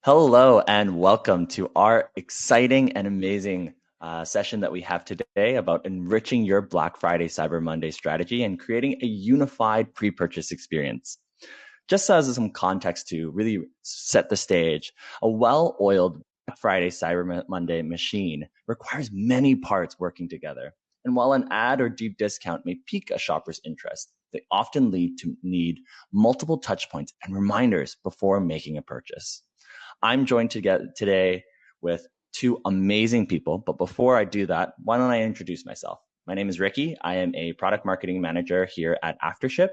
Hello and welcome to our exciting and amazing session that we have today about enriching your Black Friday, Cyber Monday strategy and creating a unified pre-purchase experience. Just as some context to really set the stage, a well-oiled Black Friday, Cyber Monday machine requires many parts working together. And while an ad or deep discount may pique a shopper's interest, they often lead to need multiple touch points and reminders before making a purchase. I'm joined today with two amazing people. But before I do that, why don't I introduce myself? My name is Ricky. I am a product marketing manager here at Aftership.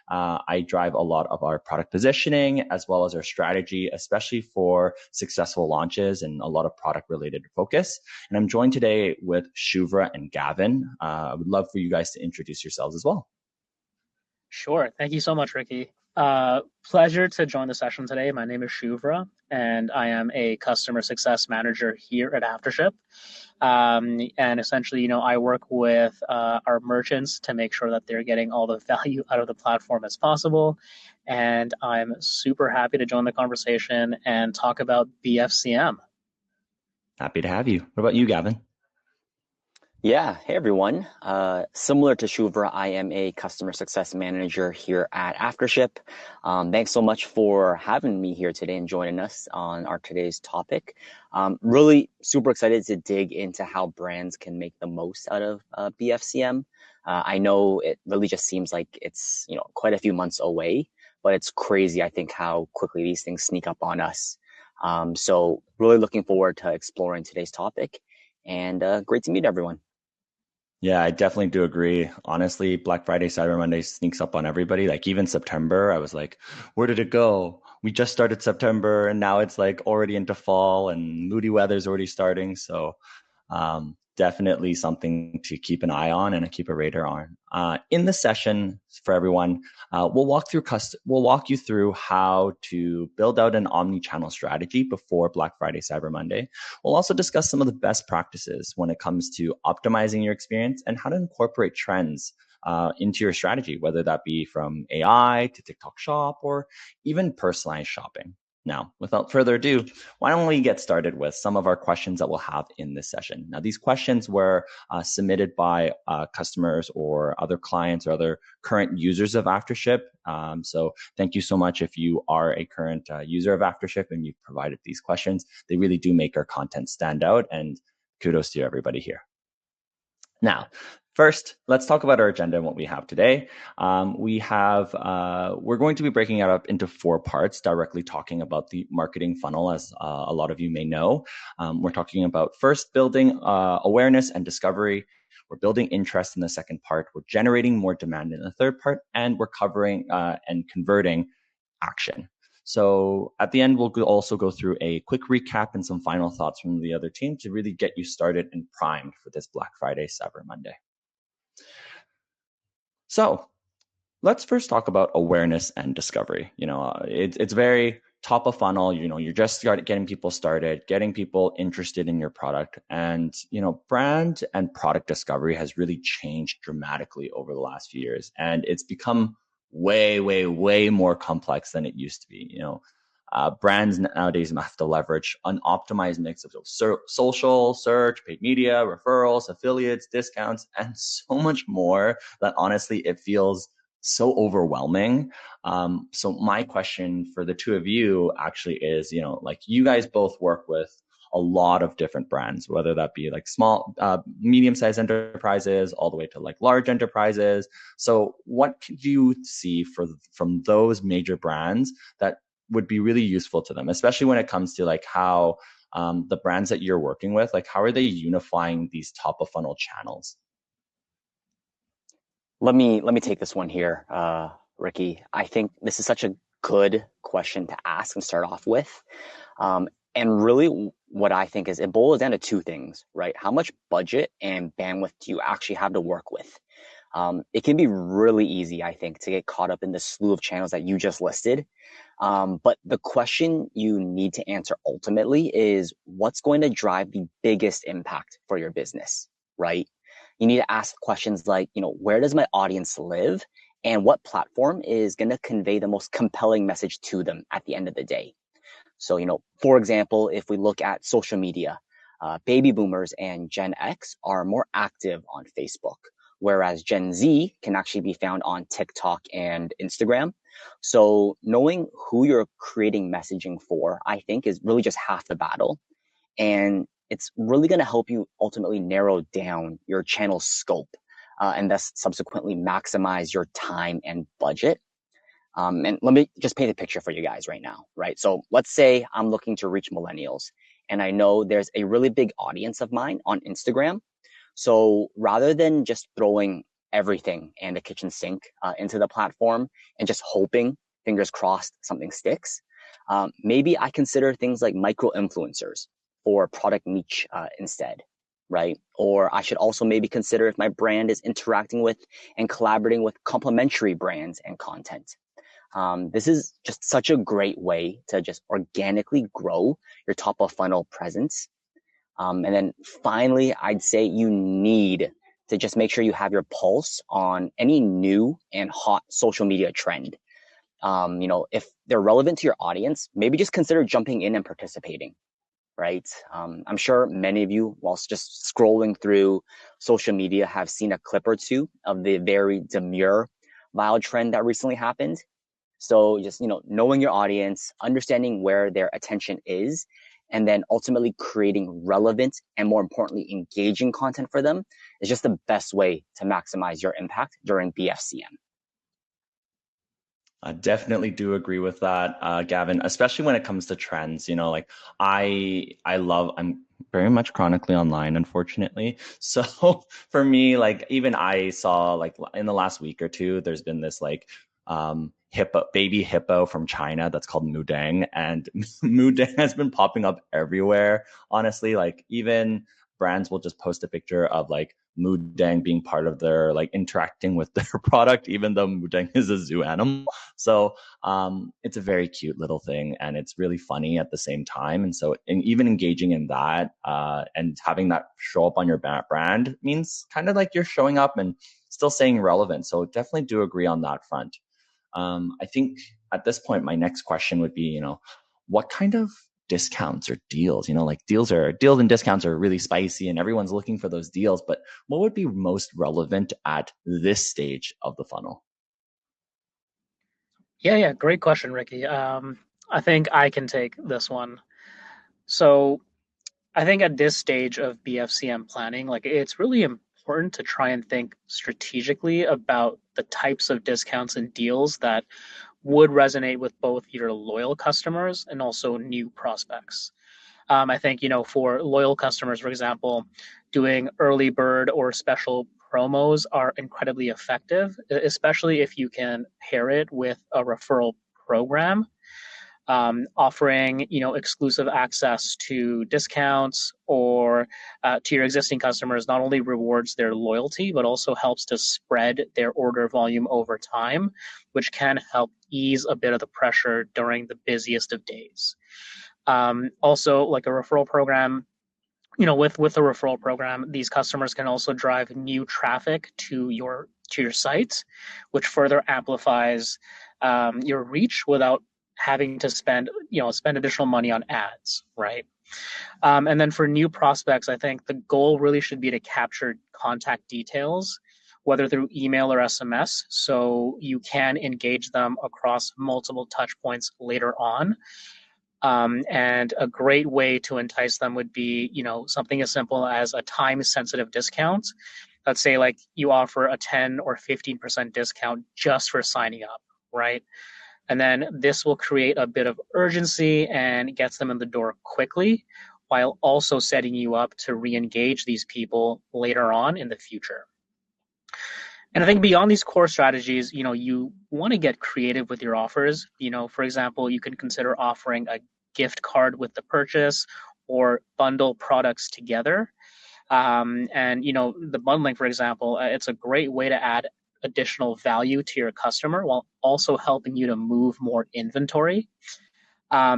I drive a lot of our product positioning as well as our strategy, especially for successful launches and a lot of product related focus. And I'm joined today with Shuvra and Gavin. I would love for you guys to introduce yourselves as well. Sure. Thank you so much, Ricky. Pleasure to join the session today. My name is Shuvra, and I am a customer success manager here at Aftership. And essentially, I work with our merchants to make sure that they're getting all the value out of the platform as possible. And I'm super happy to join the conversation and talk about BFCM. Happy to have you. What about you, Gavin? Yeah, hey everyone. Similar to Shuvra, I am a customer success manager here at Aftership. Thanks so much for having me here today and joining us on our today's topic. Really super excited to dig into how brands can make the most out of BFCM. I know it really just seems like it's quite a few months away, but it's crazy I think how quickly these things sneak up on us. So really looking forward to exploring today's topic and great to meet everyone. Yeah, I definitely do agree. Honestly, Black Friday, Cyber Monday sneaks up on everybody. Like even September, I was like, where did it go? We just started September and now it's like already into fall and moody weather's already starting. So definitely something to keep an eye on and keep a radar on. In the session for everyone, we'll walk you through how to build out an omni-channel strategy before Black Friday, Cyber Monday. We'll also discuss some of the best practices when it comes to optimizing your experience and how to incorporate trends into your strategy, whether that be from AI to TikTok Shop or even personalized shopping. Now, without further ado, why don't we get started with some of our questions that we'll have in this session. Now, these questions were submitted by customers or other clients or other current users of Aftership. So thank you so much if you are a current user of Aftership and you've provided these questions. They really do make our content stand out, and kudos to everybody here. Now, first, let's talk about our agenda and what we have today. We're going to be breaking it up into 4 parts, directly talking about the marketing funnel, as a lot of you may know. We're talking about first building awareness and discovery. We're building interest in the second part. We're generating more demand in the third part, and we're covering and converting action. So at the end, we'll also go through a quick recap and some final thoughts from the other team to really get you started and primed for this Black Friday, Cyber Monday. So let's first talk about awareness and discovery. It's very top of funnel. You're just getting people started, getting people interested in your product. And, brand and product discovery has really changed dramatically over the last few years. And it's become way, way, way more complex than it used to be. Brands nowadays have to leverage an optimized mix of social, search, paid media, referrals, affiliates, discounts, and so much more that honestly, it feels so overwhelming. So my question for the two of you actually is, like you guys both work with a lot of different brands, whether that be like small, medium-sized enterprises, all the way to like large enterprises. So what could you see from those major brands that would be really useful to them, especially when it comes to like how the brands that you're working with, like how are they unifying these top of funnel channels? Let me take this one here, Ricky. I think this is such a good question to ask and start off with. And really what I think is it boils down to 2 things, right? How much budget and bandwidth do you actually have to work with? It can be really easy, I think, to get caught up in the slew of channels that you just listed. But the question you need to answer ultimately is what's going to drive the biggest impact for your business, right? You need to ask questions like, where does my audience live and what platform is going to convey the most compelling message to them at the end of the day? So, for example, if we look at social media, baby boomers and Gen X are more active on Facebook, whereas Gen Z can actually be found on TikTok and Instagram. So knowing who you're creating messaging for, I think, is really just half the battle. And it's really going to help you ultimately narrow down your channel scope, and thus subsequently maximize your time and budget. And let me just paint a picture for you guys right now, right? So let's say I'm looking to reach millennials, and I know there's a really big audience of mine on Instagram. So rather than just throwing everything and the kitchen sink into the platform and just hoping, fingers crossed, something sticks, maybe I consider things like micro influencers or product niche instead, right? Or I should also maybe consider if my brand is interacting with and collaborating with complementary brands and content. This is just such a great way to just organically grow your top of funnel presence. And then finally, I'd say you need to just make sure you have your pulse on any new and hot social media trend. If they're relevant to your audience, maybe just consider jumping in and participating, right? I'm sure many of you, whilst just scrolling through social media, have seen a clip or two of the very demure viral trend that recently happened. So just, knowing your audience, understanding where their attention is, and then ultimately creating relevant and, more importantly, engaging content for them is just the best way to maximize your impact during BFCM. I definitely do agree with that, Gavin, especially when it comes to trends. Like I'm very much chronically online, unfortunately. So for me, like even I saw like in the last week or two, there's been this like baby hippo from China that's called Mudang, and Mudang has been popping up everywhere. Honestly, like even brands will just post a picture of like Mudang being part of their like interacting with their product, even though Mudang is a zoo animal. So it's a very cute little thing, and it's really funny at the same time. And so, even engaging in that and having that show up on your brand means kind of like you're showing up and still staying relevant. So definitely do agree on that front. I think at this point, my next question would be, what kind of discounts or deals? Like deals and discounts are really spicy, and everyone's looking for those deals. But what would be most relevant at this stage of the funnel? Yeah, great question, Ricky. I think I can take this one. So I think at this stage of BFCM planning, like it's really important to try and think strategically about the types of discounts and deals that would resonate with both your loyal customers and also new prospects. I think, for loyal customers, for example, doing early bird or special promos are incredibly effective, especially if you can pair it with a referral program, offering, exclusive access to discounts or to your existing customers not only rewards their loyalty, but also helps to spread their order volume over time, which can help ease a bit of the pressure during the busiest of days. Also, like a referral program, with a referral program, these customers can also drive new traffic to your site, which further amplifies your reach without having to spend additional money on ads, right? And then for new prospects, I think the goal really should be to capture contact details, whether through email or SMS, so you can engage them across multiple touch points later on. And a great way to entice them would be, something as simple as a time-sensitive discount. Let's say like you offer a 10 or 15% discount just for signing up, right? And then this will create a bit of urgency and gets them in the door quickly, while also setting you up to re-engage these people later on in the future. And I think beyond these core strategies, you want to get creative with your offers. For example, you can consider offering a gift card with the purchase or bundle products together. And the bundling, for example, it's a great way to add additional value to your customer while also helping you to move more inventory.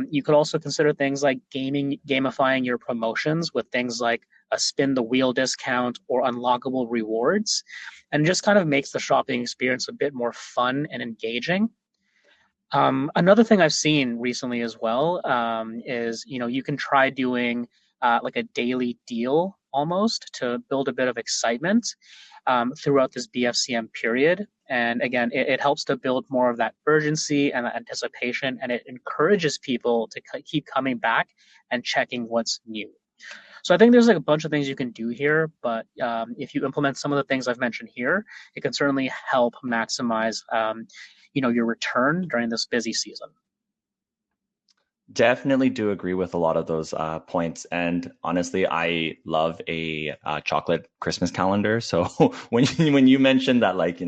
You could also consider things like gamifying your promotions with things like a spin the wheel discount or unlockable rewards, and just kind of makes the shopping experience a bit more fun and engaging. Another thing I've seen recently as well is, you can try doing like a daily deal almost to build a bit of excitement throughout this BFCM period. And again, it helps to build more of that urgency and that anticipation, and it encourages people to keep coming back and checking what's new. So I think there's like a bunch of things you can do here, but if you implement some of the things I've mentioned here, it can certainly help maximize, your return during this busy season. Definitely do agree with a lot of those points. And honestly, I love a chocolate Christmas calendar. So when you mentioned that, like,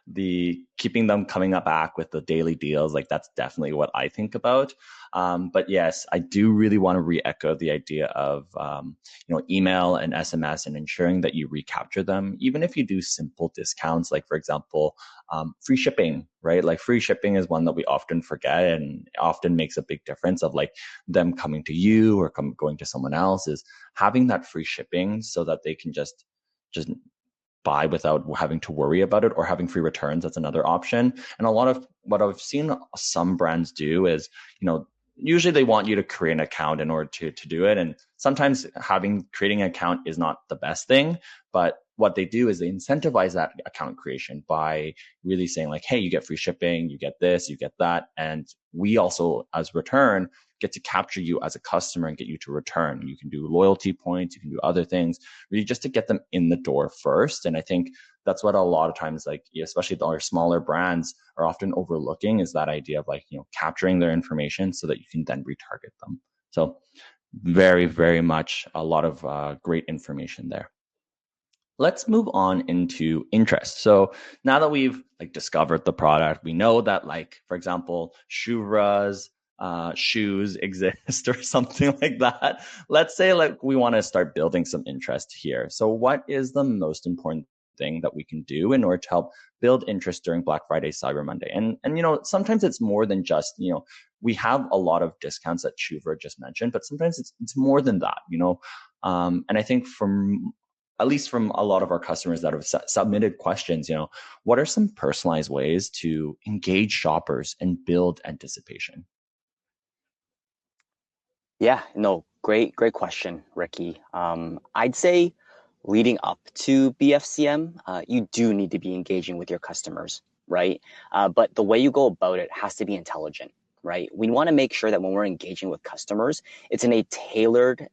the keeping them coming up back with the daily deals, like that's definitely what I think about. But yes, I do really want to re-echo the idea of email and SMS and ensuring that you recapture them, even if you do simple discounts, like for example, free shipping, right? Like free shipping is one that we often forget and often makes a big difference of like them coming to you or going to someone else, is having that free shipping so that they can just buy without having to worry about it, or having free returns. That's another option. And a lot of what I've seen some brands do is, usually they want you to create an account in order to do it. And sometimes creating an account is not the best thing, but what they do is they incentivize that account creation by really saying like, hey, you get free shipping, you get this, you get that. And we also, as return, get to capture you as a customer and get you to return. You can do loyalty points, you can do other things, really just to get them in the door first. And I think that's what a lot of times, like, especially our smaller brands are often overlooking, is that idea of like, capturing their information so that you can then retarget them. So very, very much a lot of great information there. Let's move on into interest. So now that we've like discovered the product, we know that, like, for example, Shuvra's shoes exist or something like that. Let's say like we want to start building some interest here. So what is the most important thing that we can do in order to help build interest during Black Friday, Cyber Monday? And sometimes it's more than just, we have a lot of discounts that Shuvra just mentioned, but sometimes it's more than that, and I think from at least from a lot of our customers that have submitted questions, what are some personalized ways to engage shoppers and build anticipation? Yeah, no, great question, Ricky. I'd say leading up to BFCM, you do need to be engaging with your customers, right? But the way you go about it has to be intelligent, right? We want to make sure that when we're engaging with customers, it's in a tailored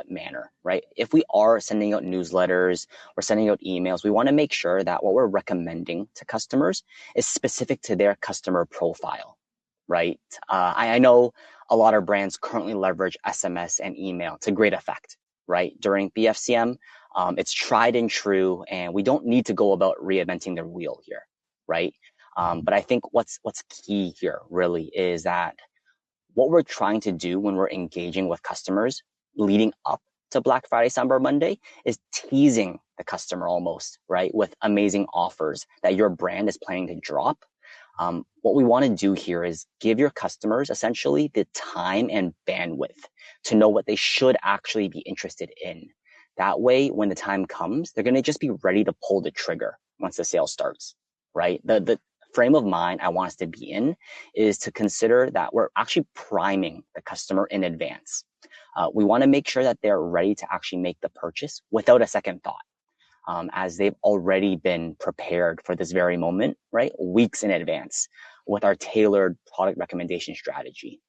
manner, right? If we are sending out newsletters or sending out emails, we want to make sure that what we're recommending to customers is specific to their customer profile, right? I know a lot of brands currently leverage SMS and email to great effect, right? During BFCM, it's tried and true, and we don't need to go about reinventing the wheel here, right? But I think what's key here really is that what we're trying to do when we're engaging with customers leading up to Black Friday, Cyber Monday is teasing the customer almost, right? With amazing offers that your brand is planning to drop. What we want to do here is give your customers essentially the time and bandwidth to know what they should actually be interested in. That way, when the time comes, they're going to just be ready to pull the trigger once the sale starts, right? The frame of mind I want us to be in is to consider that we're actually priming the customer in advance. We want to make sure that they're ready to actually make the purchase without a second thought. As they've already been prepared for this very moment, right? Weeks in advance with our tailored product recommendation strategy.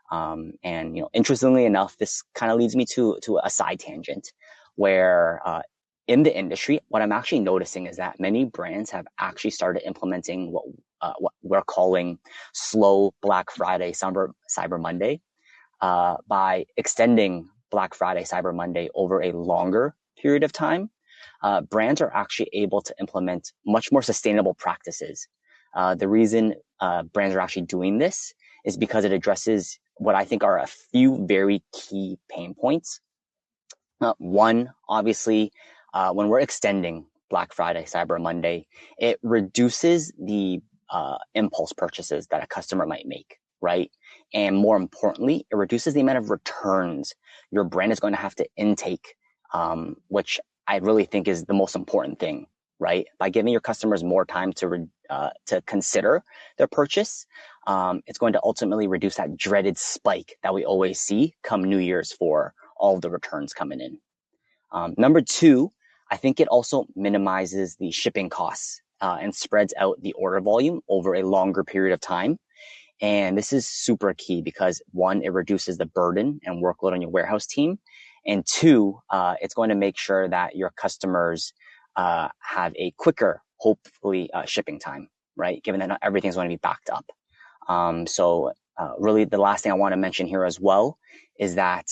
And interestingly enough, this kind of leads me to a side tangent where in the industry, what I'm actually noticing is that many brands have actually started implementing what we're calling slow Black Friday, Cyber Monday, by extending Black Friday, Cyber Monday over a longer period of time. Brands are actually able to implement much more sustainable practices. The reason brands are actually doing this is because it addresses what I think are a few very key pain points. One, obviously, when we're extending Black Friday, Cyber Monday, it reduces the impulse purchases that a customer might make, right? And more importantly, it reduces the amount of returns your brand is going to have to intake, which I really think is the most important thing, right? By giving your customers more time to consider their purchase, it's going to ultimately reduce that dreaded spike that we always see come New Year's for all of the returns coming in. Number two, I think it also minimizes the shipping costs and spreads out the order volume over a longer period of time. And this is super key because one, it reduces the burden and workload on your warehouse team. And two, it's going to make sure that your customers have a quicker, hopefully, shipping time, right? Given that not everything's going to be backed up. So really the last thing I want to mention here as well is that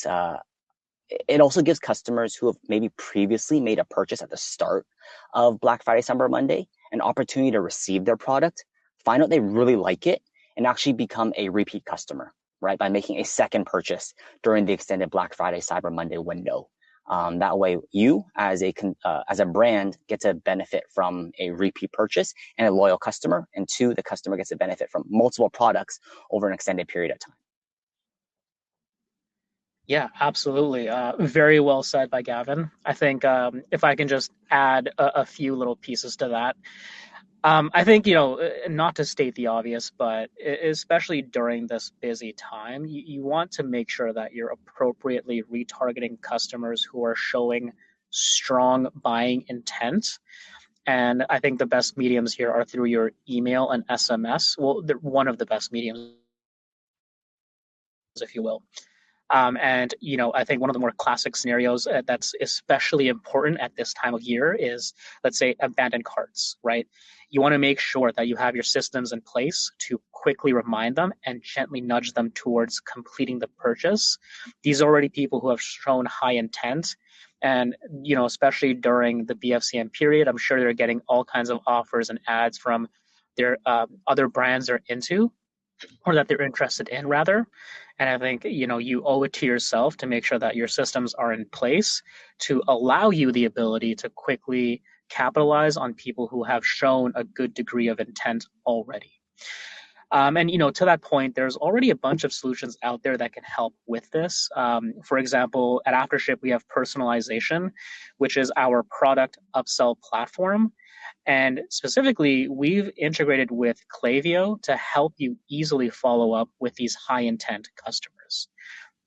it also gives customers who have maybe previously made a purchase at the start of Black Friday, Cyber Monday, an opportunity to receive their product, find out they really like it, and actually become a repeat customer, right? By making a second purchase during the extended Black Friday, Cyber Monday window. That way, you as a brand get to benefit from a repeat purchase and a loyal customer, and two, the customer gets to benefit from multiple products over an extended period of time. Yeah, absolutely. Very well said by Gavin. I think if I can just add a few little pieces to that. I think, not to state the obvious, but especially during this busy time, you want to make sure that you're appropriately retargeting customers who are showing strong buying intent. And I think the best mediums here are through your email and SMS. Well, they're one of the best mediums, if you will. And I think one of the more classic scenarios that's especially important at this time of year is, let's say, abandoned carts, right? You want to make sure that you have your systems in place to quickly remind them and gently nudge them towards completing the purchase. These are already people who have shown high intent. And, especially during the BFCM period, I'm sure they're getting all kinds of offers and ads from their other brands they're into, or that they're interested in, rather. And I think, you owe it to yourself to make sure that your systems are in place to allow you the ability to quickly capitalize on people who have shown a good degree of intent already. And to that point, there's already a bunch of solutions out there that can help with this. For example, at Aftership, we have personalization, which is our product upsell platform. And specifically, we've integrated with Klaviyo to help you easily follow up with these high intent customers.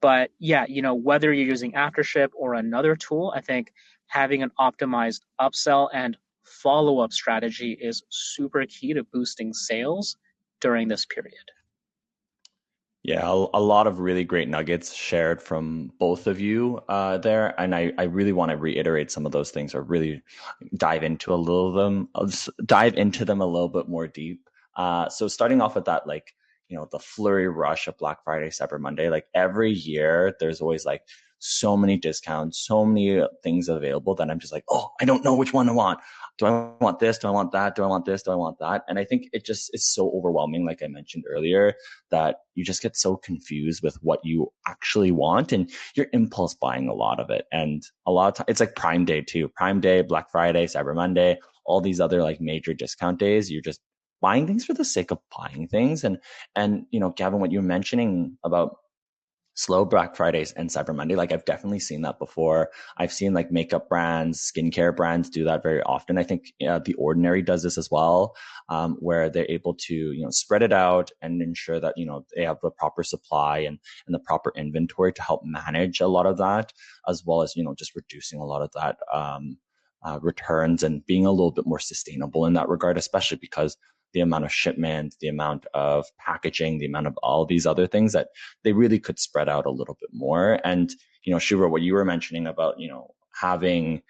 But yeah, whether you're using Aftership or another tool, I think having an optimized upsell and follow up strategy is super key to boosting sales during this period. Yeah, a lot of really great nuggets shared from both of you there. And I really want to reiterate some of those things or really dive into dive into them a little bit more deep. So starting off with that, like, the flurry rush of Black Friday, Cyber Monday, like every year, there's always like so many discounts, so many things available that I'm just like, oh, I don't know which one I want. Do I want this? Do I want that? Do I want this? Do I want that? And I think it's so overwhelming, like I mentioned earlier, that you just get so confused with what you actually want and you're impulse buying a lot of it. And a lot of times it's like Prime Day too. Prime Day, Black Friday, Cyber Monday, all these other like major discount days. You're just buying things for the sake of buying things. And Gavin, what you're mentioning about slow Black Fridays and Cyber Monday, like I've definitely seen that before. I've seen like makeup brands, skincare brands do that very often. I think The Ordinary does this as well, where they're able to spread it out and ensure that they have the proper supply and the proper inventory to help manage a lot of that, as well as just reducing a lot of that returns and being a little bit more sustainable in that regard, especially because the amount of shipment, the amount of packaging, the amount of all these other things that they really could spread out a little bit more. And, Shubra, what you were mentioning about, having,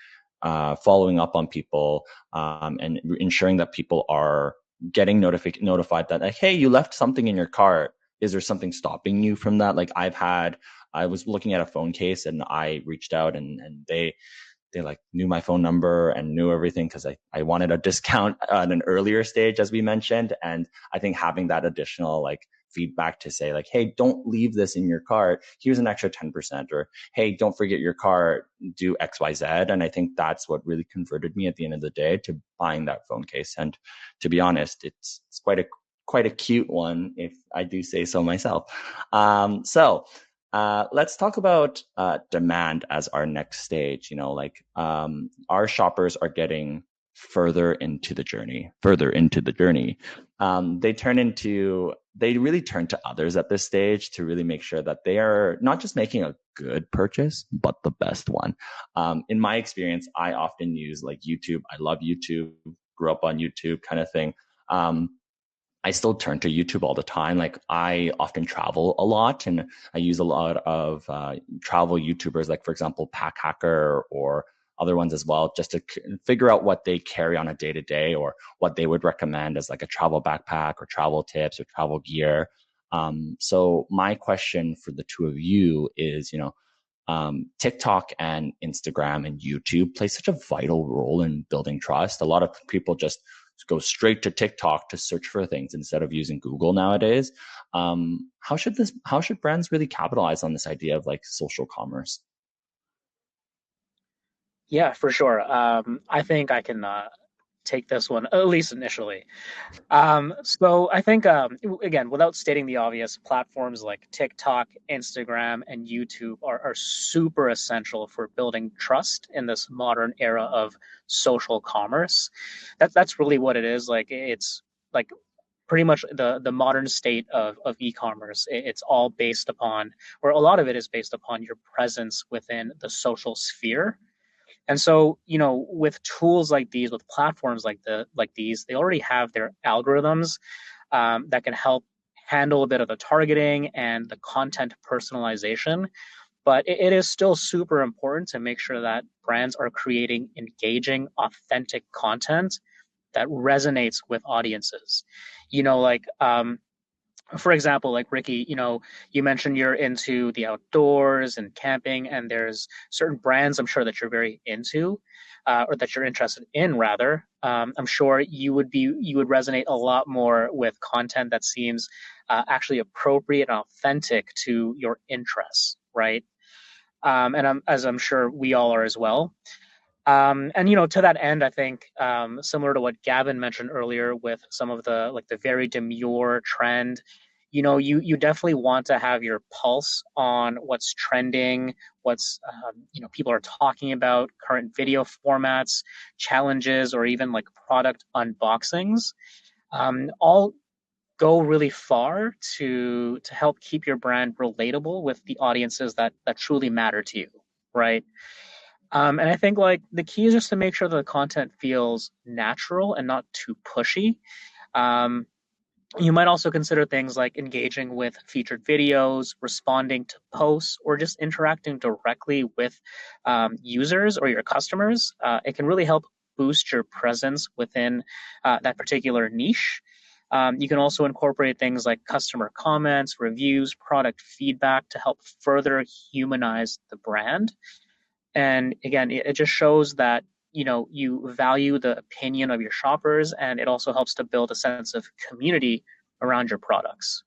following up on people and ensuring that people are getting notified that like, hey, you left something in your cart. Is there something stopping you from that? Like I was looking at a phone case and I reached out and they like knew my phone number and knew everything because I wanted a discount at an earlier stage, as we mentioned. And I think having that additional like feedback to say like, hey, don't leave this in your cart. Here's an extra 10%, or hey, don't forget your cart, do XYZ. And I think that's what really converted me at the end of the day to buying that phone case. And to be honest, it's quite a cute one, if I do say so myself. Let's talk about demand as our next stage. Our shoppers are getting further into the journey, they really turn to others at this stage to really make sure that they are not just making a good purchase, but the best one. In my experience, I often use like YouTube. I love YouTube, grew up on YouTube kind of thing. I still turn to YouTube all the time. Like I often travel a lot, and I use a lot of travel YouTubers, like for example, Pack Hacker or other ones as well, just to figure out what they carry on a day to day or what they would recommend as like a travel backpack or travel tips or travel gear. So my question for the two of you is, TikTok and Instagram and YouTube play such a vital role in building trust. A lot of people just go straight to TikTok to search for things instead of using Google nowadays. How should brands really capitalize on this idea of like social commerce? Yeah, for sure. I think I can take this one, at least initially. So I think, again, without stating the obvious, platforms like TikTok, Instagram, and YouTube are super essential for building trust in this modern era of social commerce. That's really what it is. Like it's like pretty much the modern state of e-commerce. It's all based upon, or a lot of it is based upon your presence within the social sphere. And so, with tools like these, with platforms like these, they already have their algorithms that can help handle a bit of the targeting and the content personalization. But it is still super important to make sure that brands are creating engaging, authentic content that resonates with audiences. Like for example, like Ricky, you mentioned you're into the outdoors and camping, and there's certain brands I'm sure that you're very into, or that you're interested in, rather. I'm sure you would resonate a lot more with content that seems actually appropriate and authentic to your interests, right? And as I'm sure we all are as well. And to that end, I think similar to what Gavin mentioned earlier with some of the very demure trend, you definitely want to have your pulse on what's trending, what's people are talking about, current video formats, challenges, or even like product unboxings. All go really far to help keep your brand relatable with the audiences that truly matter to you, right? And I think like the key is just to make sure that the content feels natural and not too pushy. Um, you might also consider things like engaging with featured videos, responding to posts, or just interacting directly with users or your customers. It can really help boost your presence within that particular niche. You can also incorporate things like customer comments, reviews, product feedback to help further humanize the brand. And again, it just shows that you value the opinion of your shoppers, and it also helps to build a sense of community around your products.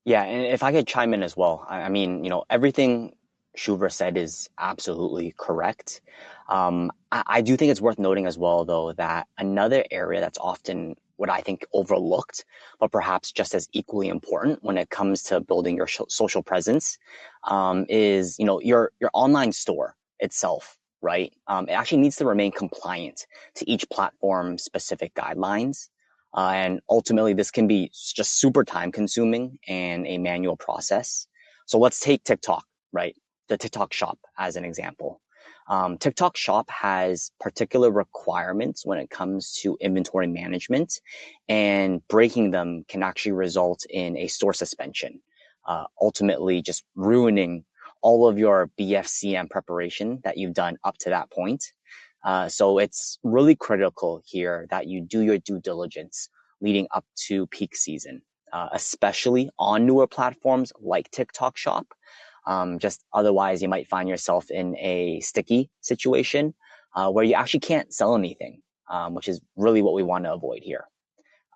Yeah, and if I could chime in as well, I mean, everything Shuvra said is absolutely correct. I do think it's worth noting as well, though, that another area that's often what I think overlooked, but perhaps just as equally important when it comes to building your social presence, is your online store itself, right? It actually needs to remain compliant to each platform specific guidelines. And ultimately, this can be just super time consuming and a manual process. So let's take TikTok, right? The TikTok shop as an example. TikTok shop has particular requirements when it comes to inventory management, and breaking them can actually result in a store suspension, ultimately just ruining all of your BFCM preparation that you've done up to that point. So it's really critical here that you do your due diligence leading up to peak season, especially on newer platforms like TikTok Shop. Just otherwise, you might find yourself in a sticky situation where you actually can't sell anything, which is really what we want to avoid here.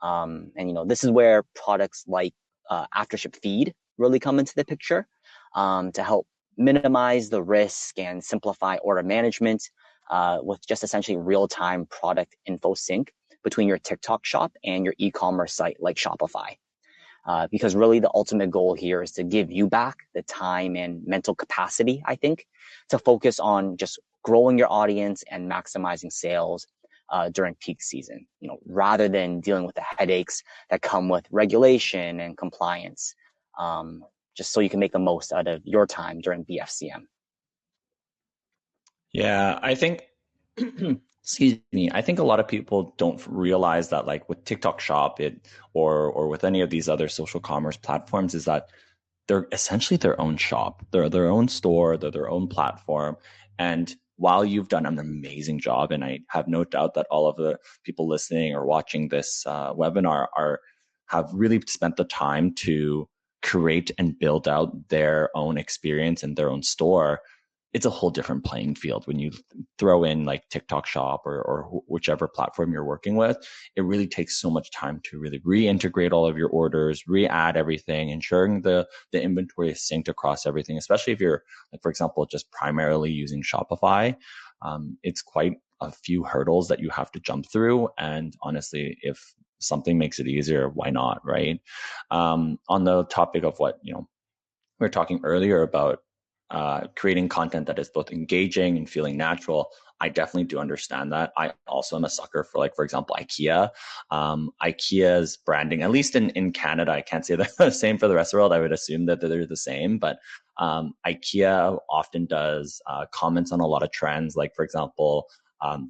And this is where products like Aftership Feed really come into the picture to help minimize the risk and simplify order management with just essentially real-time product info sync between your TikTok shop and your e-commerce site like Shopify. because really the ultimate goal here is to give you back the time and mental capacity, I think, to focus on just growing your audience and maximizing sales during peak season, rather than dealing with the headaches that come with regulation and compliance, just so you can make the most out of your time during BFCM. Yeah, I think, excuse me, I think a lot of people don't realize that like with TikTok Shop, or with any of these other social commerce platforms, is that they're essentially their own shop. They're their own store, they're their own platform. And while you've done an amazing job, and I have no doubt that all of the people listening or watching this webinar have really spent the time to create and build out their own experience and their own store, it's a whole different playing field when you throw in like TikTok Shop or whichever platform you're working with. It really takes so much time to really reintegrate all of your orders, re-add everything, ensuring the inventory is synced across everything, especially if you're, like, for example, just primarily using Shopify. It's quite a few hurdles that you have to jump through. And honestly, if something makes it easier, why not, right? On the topic of what, we were talking earlier about creating content that is both engaging and feeling natural. I definitely do understand that. I also am a sucker for, like, for example, IKEA. IKEA's branding, at least in Canada, I can't say the same for the rest of the world. I would assume that they're the same, but IKEA often does comments on a lot of trends. Like, for example,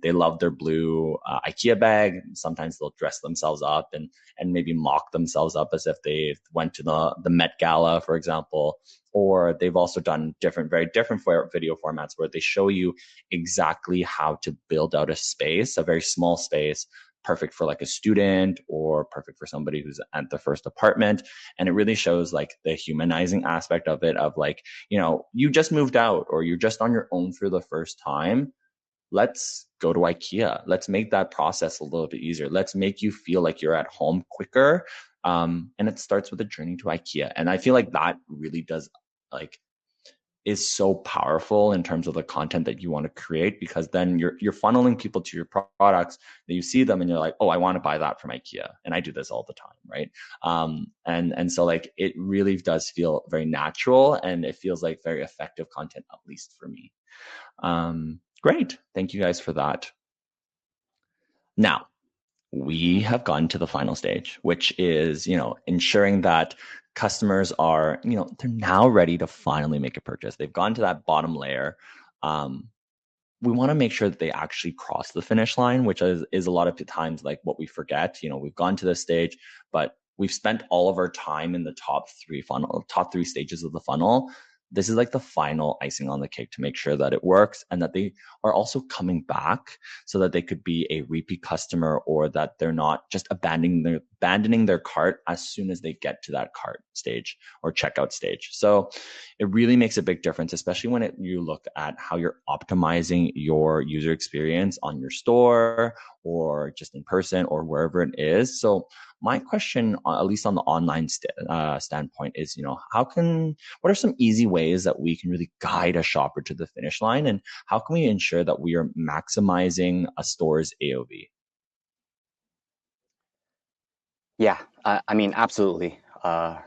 they love their blue IKEA bag. Sometimes they'll dress themselves up and maybe mock themselves up as if they went to the Met Gala, for example. Or they've also done very different video formats where they show you exactly how to build out a space, a very small space, perfect for like a student or perfect for somebody who's at the first apartment. And it really shows like the humanizing aspect of it, of like, you just moved out or you're just on your own for the first time. Let's go to IKEA. Let's make that process a little bit easier. Let's make you feel like you're at home quicker. And it starts with a journey to IKEA. And I feel like that really does, like, is so powerful in terms of the content that you want to create, because then you're funneling people to your products, that you see them and you're like, oh, I want to buy that from IKEA. And I do this all the time, right? And so like it really does feel very natural, and it feels like very effective content, at least for me. Great. Thank you guys for that. Now, we have gotten to the final stage, which is, ensuring that customers are, they're now ready to finally make a purchase. They've gone to that bottom layer. We want to make sure that they actually cross the finish line, which is a lot of times like what we forget. We've gone to this stage, but we've spent all of our time in the top three stages of the funnel. This is like the final icing on the cake to make sure that it works and that they are also coming back, so that they could be a repeat customer, or that they're not just abandoning their cart as soon as they get to that cart stage or checkout stage. So it really makes a big difference, especially when you look at how you're optimizing your user experience on your store or just in person or wherever it is. So my question, at least on the online standpoint, is, what are some easy ways that we can really guide a shopper to the finish line, and how can we ensure that we are maximizing a store's AOV? Yeah, I mean, absolutely,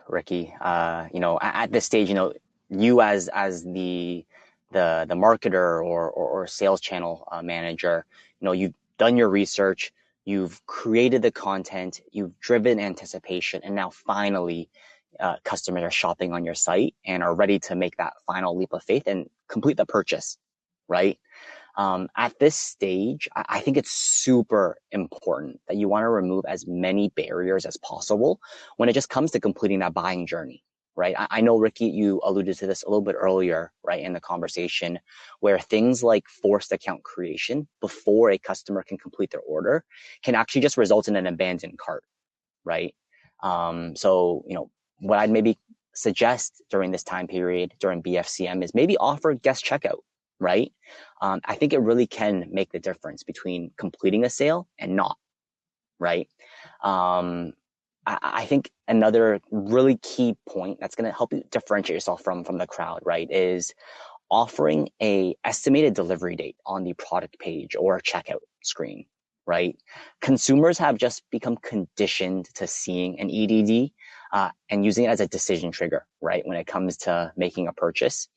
Ricky. At this stage, you as the marketer or sales channel manager, you've done your research, you've created the content, you've driven anticipation, and now finally, customers are shopping on your site and are ready to make that final leap of faith and complete the purchase, right? At this stage, I think it's super important that you want to remove as many barriers as possible when it just comes to completing that buying journey, right? I know, Ricky, you alluded to this a little bit earlier, right, in the conversation, where things like forced account creation before a customer can complete their order can actually just result in an abandoned cart, right? So, what I'd maybe suggest during this time period, during BFCM, is maybe offer guest checkout, right? I think it really can make the difference between completing a sale and not, right? I think another really key point that's going to help you differentiate yourself from the crowd, right, is offering a estimated delivery date on the product page or checkout screen, right? Consumers have just become conditioned to seeing an EDD and using it as a decision trigger, right? When it comes to making a purchase.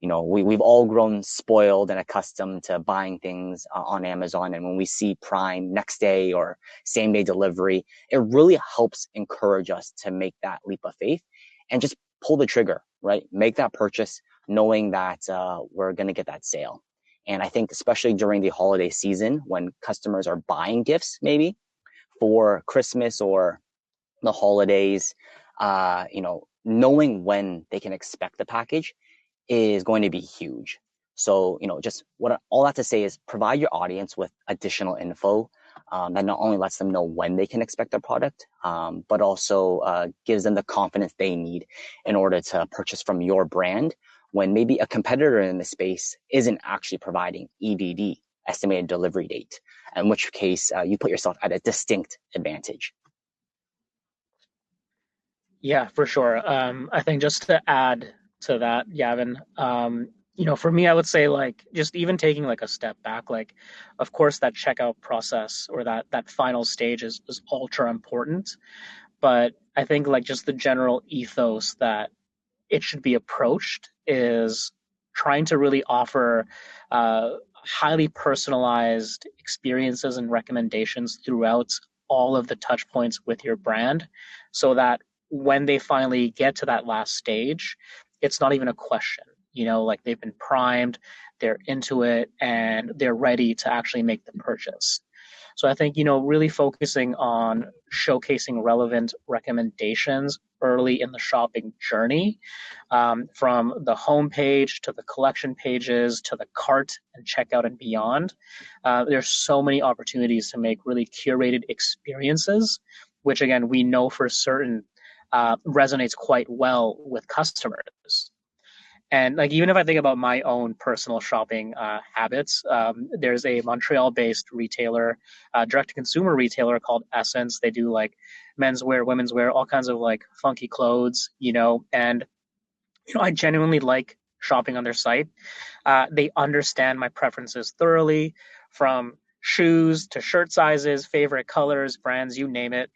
We've all grown spoiled and accustomed to buying things on Amazon. And when we see Prime next day or same day delivery, it really helps encourage us to make that leap of faith and just pull the trigger, right? Make that purchase knowing that we're going to get that sale. And I think especially during the holiday season when customers are buying gifts, maybe for Christmas or the holidays, knowing when they can expect the package is going to be huge. So, just what all that to say is provide your audience with additional info that not only lets them know when they can expect their product, but also gives them the confidence they need in order to purchase from your brand when maybe a competitor in the space isn't actually providing EDD, estimated delivery date, in which case you put yourself at a distinct advantage. Yeah, for sure. I think just to add to that, Gavin, for me, I would say like just even taking like a step back, like of course that checkout process or that final stage is ultra important. But I think like just the general ethos that it should be approached is trying to really offer highly personalized experiences and recommendations throughout all of the touch points with your brand so that when they finally get to that last stage, it's not even a question. Like they've been primed, they're into it, and they're ready to actually make the purchase. So I think, really focusing on showcasing relevant recommendations early in the shopping journey, from the home page to the collection pages to the cart and checkout and beyond. There's so many opportunities to make really curated experiences, which again, we know for certain resonates quite well with customers. And like even if I think about my own personal shopping habits, there's a Montreal-based retailer, direct-to-consumer retailer called Essence. They do like menswear, women's wear, all kinds of like funky clothes, and I genuinely like shopping on their site. They understand my preferences thoroughly, from shoes to shirt sizes, favorite colors, brands, you name it.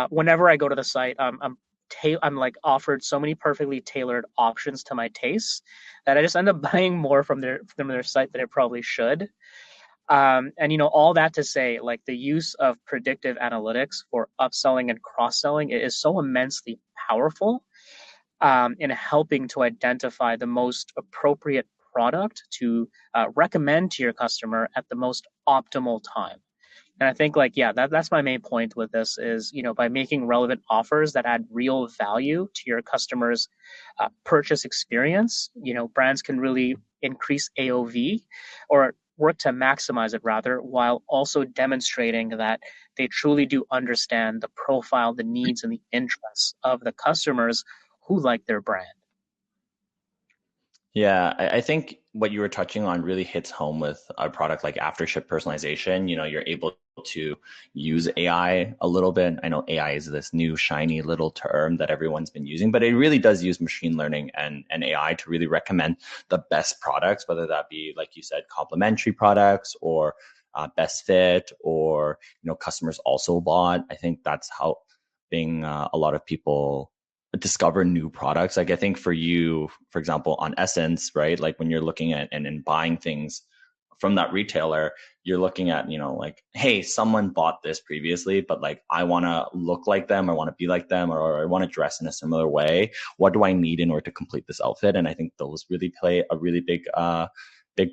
Whenever I go to the site, I'm like offered so many perfectly tailored options to my tastes that I just end up buying more from their site than I probably should. And all that to say, like the use of predictive analytics for upselling and cross-selling is so immensely powerful in helping to identify the most appropriate product to recommend to your customer at the most optimal time. And I think like, yeah, that's my main point with this is, by making relevant offers that add real value to your customers' purchase experience, brands can really increase AOV or work to maximize it rather, while also demonstrating that they truly do understand the profile, the needs, and the interests of the customers who like their brand. Yeah, I think what you were touching on really hits home with a product like aftership personalization. You're able to use AI a little bit. I know AI is this new shiny little term that everyone's been using, but it really does use machine learning and AI to really recommend the best products, whether that be, like you said, complementary products or best fit, or customers also bought. I think that's helping a lot of people discover new products. Like I think for you, for example, on Essence, right? Like when you're looking at and buying things from that retailer, you're looking at, like, hey, someone bought this previously, but like I want to look like them, I want to be like them, or I want to dress in a similar way. What do I need in order to complete this outfit? And I think those really play a really big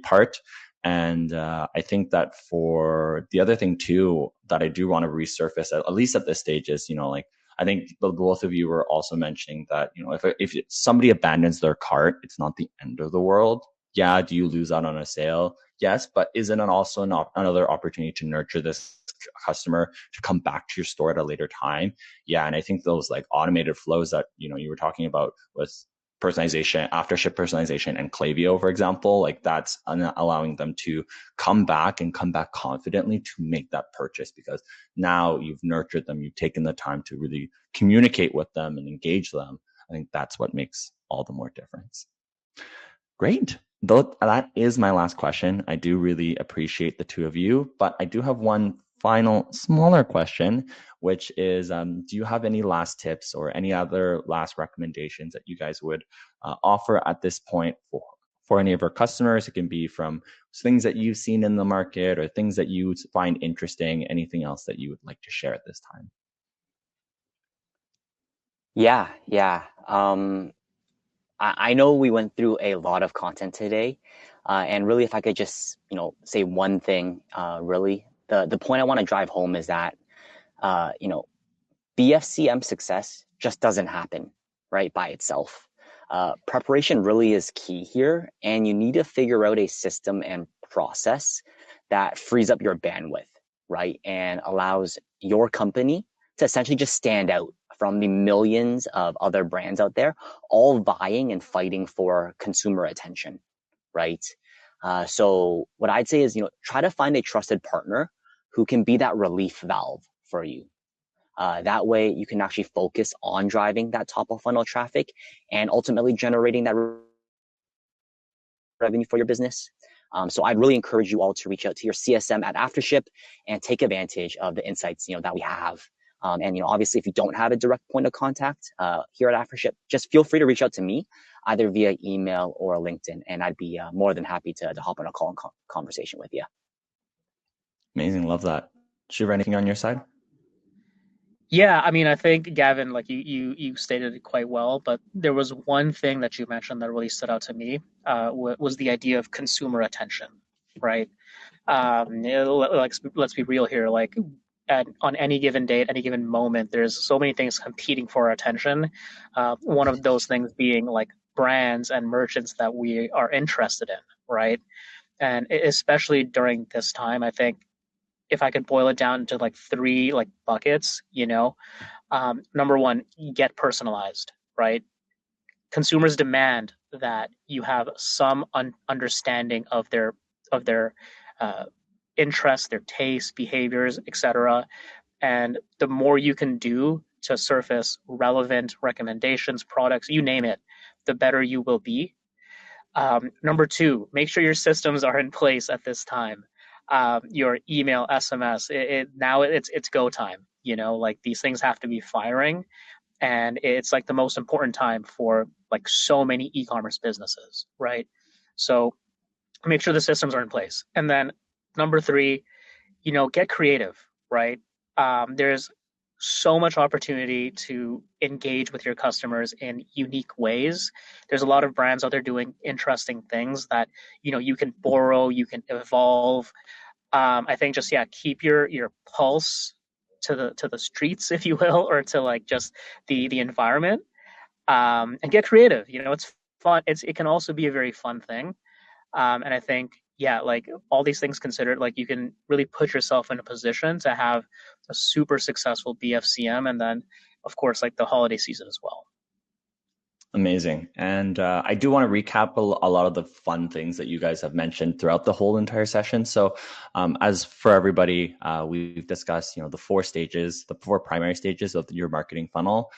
part. And I think that for the other thing too, that I do want to resurface, at least at this stage, is, like, I think the both of you were also mentioning that, if somebody abandons their cart, it's not the end of the world. Yeah, do you lose out on a sale? Yes, but isn't it also another opportunity to nurture this customer to come back to your store at a later time? Yeah, and I think those like automated flows that you were talking about with personalization, after ship personalization, and Klaviyo, for example, like that's allowing them to come back confidently to make that purchase, because now you've nurtured them, you've taken the time to really communicate with them and engage them. I think that's what makes all the more difference. Great. Though that is my last question. I do really appreciate the two of you, but I do have one final smaller question, which is, do you have any last tips or any other last recommendations that you guys would offer at this point for any of our customers? It can be from things that you've seen in the market or things that you find interesting, anything else that you would like to share at this time. Yeah. I know we went through a lot of content today, and really, if I could just say one thing, really, the point I want to drive home is that you know BFCM success just doesn't happen right by itself. Preparation really is key here, and you need to figure out a system and process that frees up your bandwidth, right, and allows your company to essentially just stand out from the millions of other brands out there, all vying and fighting for consumer attention, right? So what I'd say is, try to find a trusted partner who can be that relief valve for you. That way you can actually focus on driving that top of funnel traffic and ultimately generating that revenue for your business. So I'd really encourage you all to reach out to your CSM at Aftership and take advantage of the insights, that we have. And obviously, if you don't have a direct point of contact here at Aftership, just feel free to reach out to me either via email or LinkedIn, and I'd be more than happy to hop on a call and conversation with you. Amazing, love that. Shiva, anything on your side? Yeah, I mean, I think Gavin, like you stated it quite well, but there was one thing that you mentioned that really stood out to me, was the idea of consumer attention, right? Let's be real here. Like on any given date, any given moment, there's so many things competing for our attention. One of those things being like brands and merchants that we are interested in, right? And especially during this time, I think if I could boil it down to like three like buckets, number one, get personalized, right? Consumers demand that you have some understanding of their uh, interests, their tastes, behaviors, etc. And the more you can do to surface relevant recommendations, products, you name it, the better you will be. Number two, make sure your systems are in place at this time. Your email, SMS, now it's go time. Like these things have to be firing, and it's like the most important time for like so many e-commerce businesses, right? So make sure the systems are in place. And then number three, get creative, right? There's so much opportunity to engage with your customers in unique ways. There's a lot of brands out there doing interesting things that you can borrow, you can evolve. I think just keep your pulse to the streets, if you will, or to like just the environment, and get creative. It's fun. It can also be a very fun thing. And I think, like all these things considered, like you can really put yourself in a position to have a super successful BFCM, and then, of course, like the holiday season as well. Amazing. And I do want to recap a lot of the fun things that you guys have mentioned throughout the whole entire session. So as for everybody, we've discussed, the four stages, the four primary stages of your marketing funnel,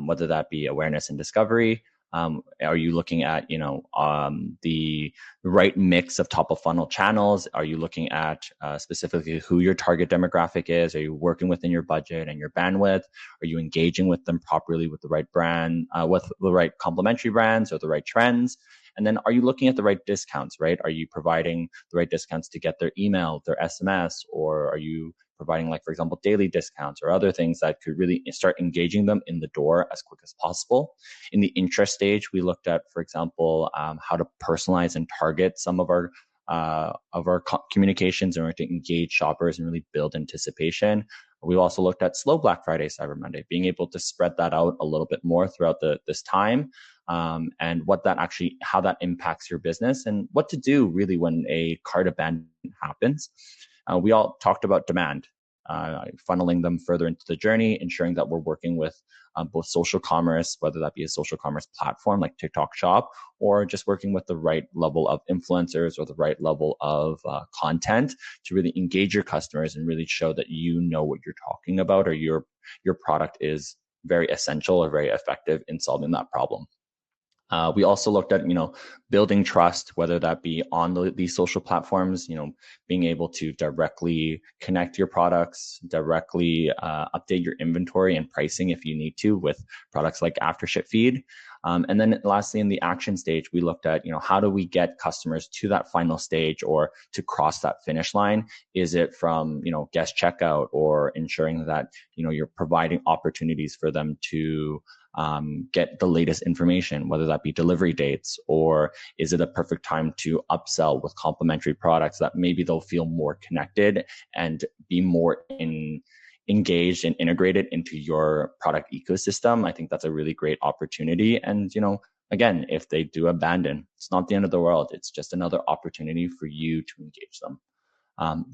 whether that be awareness and discovery. Are you looking at, the right mix of top of funnel channels? Are you looking at specifically who your target demographic is? Are you working within your budget and your bandwidth? Are you engaging with them properly with the right brand, with the right complementary brands or the right trends? And then are you looking at the right discounts, right? Are you providing the right discounts to get their email, their SMS, or are you providing, like, for example, daily discounts or other things that could really start engaging them in the door as quick as possible? In the interest stage, we looked at, for example, how to personalize and target some of our communications in order to engage shoppers and really build anticipation. We've also looked at slow Black Friday, Cyber Monday, being able to spread that out a little bit more throughout this time, and how that impacts your business and what to do really when a cart abandonment happens. We all talked about demand, funneling them further into the journey, ensuring that we're working with both social commerce, whether that be a social commerce platform like TikTok Shop, or just working with the right level of influencers or the right level of content to really engage your customers and really show that you know what you're talking about, or your product is very essential or very effective in solving that problem. We also looked at, building trust, whether that be on these social platforms, being able to directly connect your products, directly update your inventory and pricing if you need to with products like AfterShip Feed. And then lastly, in the action stage, we looked at, how do we get customers to that final stage or to cross that finish line? Is it from, guest checkout or ensuring that, you're providing opportunities for them to get the latest information, whether that be delivery dates, or is it a perfect time to upsell with complementary products that maybe they'll feel more connected and be more engaged and integrated into your product ecosystem? I think that's a really great opportunity. And, again, if they do abandon, it's not the end of the world. It's just another opportunity for you to engage them.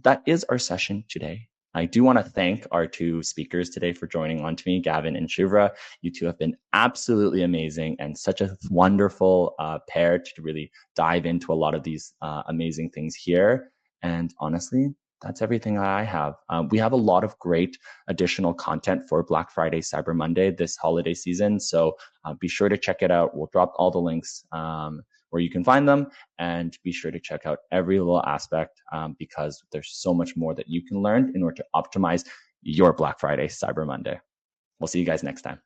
That is our session today. I do want to thank our two speakers today for joining on to me, Gavin and Shuvra. You two have been absolutely amazing and such a wonderful pair to really dive into a lot of these amazing things here. And honestly, that's everything that I have. We have a lot of great additional content for Black Friday, Cyber Monday this holiday season. So be sure to check it out. We'll drop all the links where you can find them, and be sure to check out every little aspect because there's so much more that you can learn in order to optimize your Black Friday, Cyber Monday. We'll see you guys next time.